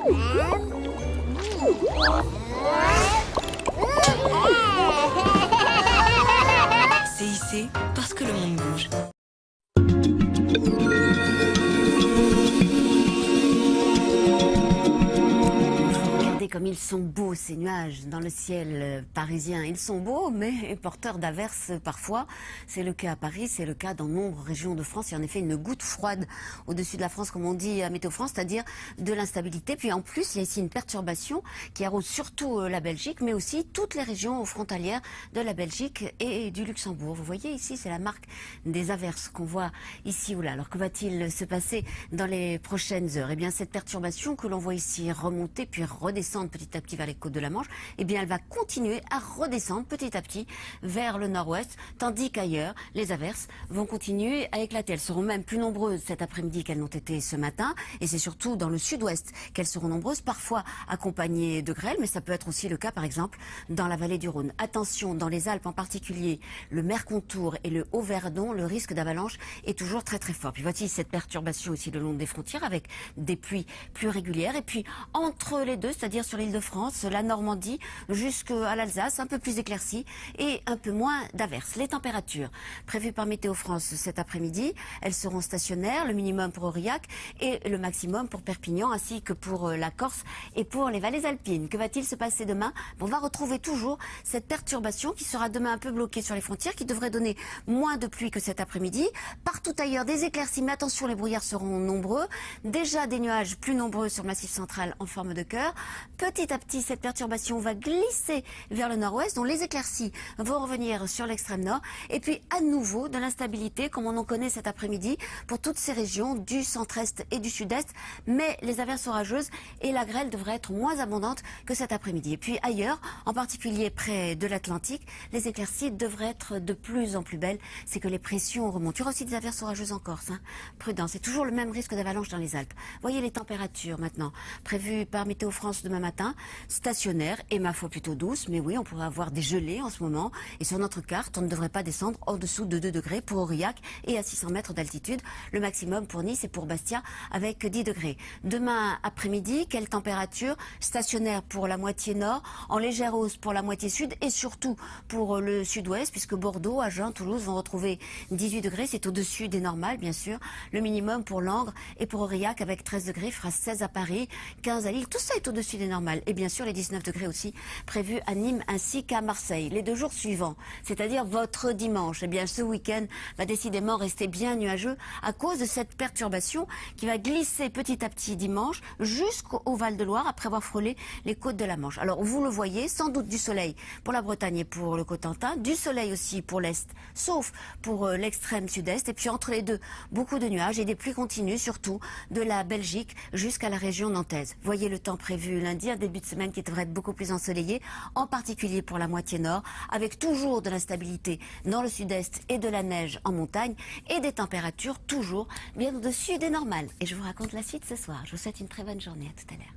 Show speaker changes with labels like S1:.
S1: CIC, parce que le monde bouge.
S2: Comme ils sont beaux, ces nuages dans le ciel parisien. Ils sont beaux, mais porteurs d'averses parfois. C'est le cas à Paris, c'est le cas dans nombreuses régions de France. Il y a en effet une goutte froide au-dessus de la France, comme on dit à Météo France, c'est-à-dire de l'instabilité. Puis en plus, il y a ici une perturbation qui arrose surtout la Belgique, mais aussi toutes les régions frontalières de la Belgique et du Luxembourg. Vous voyez ici, c'est la marque des averses qu'on voit ici ou là. Alors que va-t-il se passer dans les prochaines heures? Eh bien, cette perturbation que l'on voit ici remonter puis redescendre petit à petit vers les côtes de la Manche, eh bien elle va continuer à redescendre petit à petit vers le nord-ouest, tandis qu'ailleurs, les averses vont continuer à éclater. Elles seront même plus nombreuses cet après-midi qu'elles n'ont été ce matin, et c'est surtout dans le sud-ouest qu'elles seront nombreuses, parfois accompagnées de grêle, mais ça peut être aussi le cas par exemple dans la vallée du Rhône. Attention, dans les Alpes en particulier, le Mercantour et le Haut-Verdon, le risque d'avalanche est toujours très très fort. Puis voici cette perturbation aussi le long des frontières avec des pluies plus régulières, et puis entre les deux, c'est-à-dire sur l'Île-de-France, la Normandie, jusqu'à l'Alsace, un peu plus éclaircie et un peu moins d'averses. Les températures prévues par Météo France cet après-midi, elles seront stationnaires, le minimum pour Aurillac et le maximum pour Perpignan, ainsi que pour la Corse et pour les vallées alpines. Que va-t-il se passer demain? On va retrouver toujours cette perturbation qui sera demain un peu bloquée sur les frontières, qui devrait donner moins de pluie que cet après-midi. Partout ailleurs, des éclaircies, mais attention, les brouillards seront nombreux. Déjà des nuages plus nombreux sur le Massif central en forme de cœur. Petit à petit, cette perturbation va glisser vers le nord-ouest, dont les éclaircies vont revenir sur l'extrême nord. Et puis, à nouveau, de l'instabilité, comme on en connaît cet après-midi, pour toutes ces régions du centre-est et du sud-est. Mais les averses orageuses et la grêle devraient être moins abondantes que cet après-midi. Et puis ailleurs, en particulier près de l'Atlantique, les éclaircies devraient être de plus en plus belles. C'est que les pressions remontent. Il y aura aussi des averses orageuses en Corse. Prudence, c'est toujours le même risque d'avalanche dans les Alpes. Voyez les températures maintenant, prévues par Météo France demain matin, stationnaire et ma foi plutôt douce, mais oui, on pourrait avoir des gelées en ce moment. Et sur notre carte, on ne devrait pas descendre en-dessous de 2 degrés pour Aurillac et à 600 mètres d'altitude. Le maximum pour Nice et pour Bastia avec 10 degrés. Demain après-midi, quelle température? Stationnaire pour la moitié nord, en légère hausse pour la moitié sud et surtout pour le sud-ouest, puisque Bordeaux, Agen, Toulouse vont retrouver 18 degrés. C'est au-dessus des normales, bien sûr. Le minimum pour Langres et pour Aurillac avec 13 degrés, fera 16 à Paris, 15 à Lille. Tout ça est au-dessus des normales. Et bien sûr, les 19 degrés aussi prévus à Nîmes ainsi qu'à Marseille. Les 2 jours suivants, c'est-à-dire votre dimanche, eh bien ce week-end va décidément rester bien nuageux à cause de cette perturbation qui va glisser petit à petit dimanche jusqu'au Val-de-Loire après avoir frôlé les côtes de la Manche. Alors vous le voyez, sans doute du soleil pour la Bretagne et pour le Cotentin, du soleil aussi pour l'Est, sauf pour l'extrême sud-est. Et puis entre les deux, beaucoup de nuages et des pluies continues, surtout de la Belgique jusqu'à la région nantaise. Voyez le temps prévu lundi, un début de semaine qui devrait être beaucoup plus ensoleillé, en particulier pour la moitié nord, avec toujours de l'instabilité dans le sud-est et de la neige en montagne et des températures toujours bien au-dessus des normales. Et je vous raconte la suite ce soir. Je vous souhaite une très bonne journée. À tout à l'heure.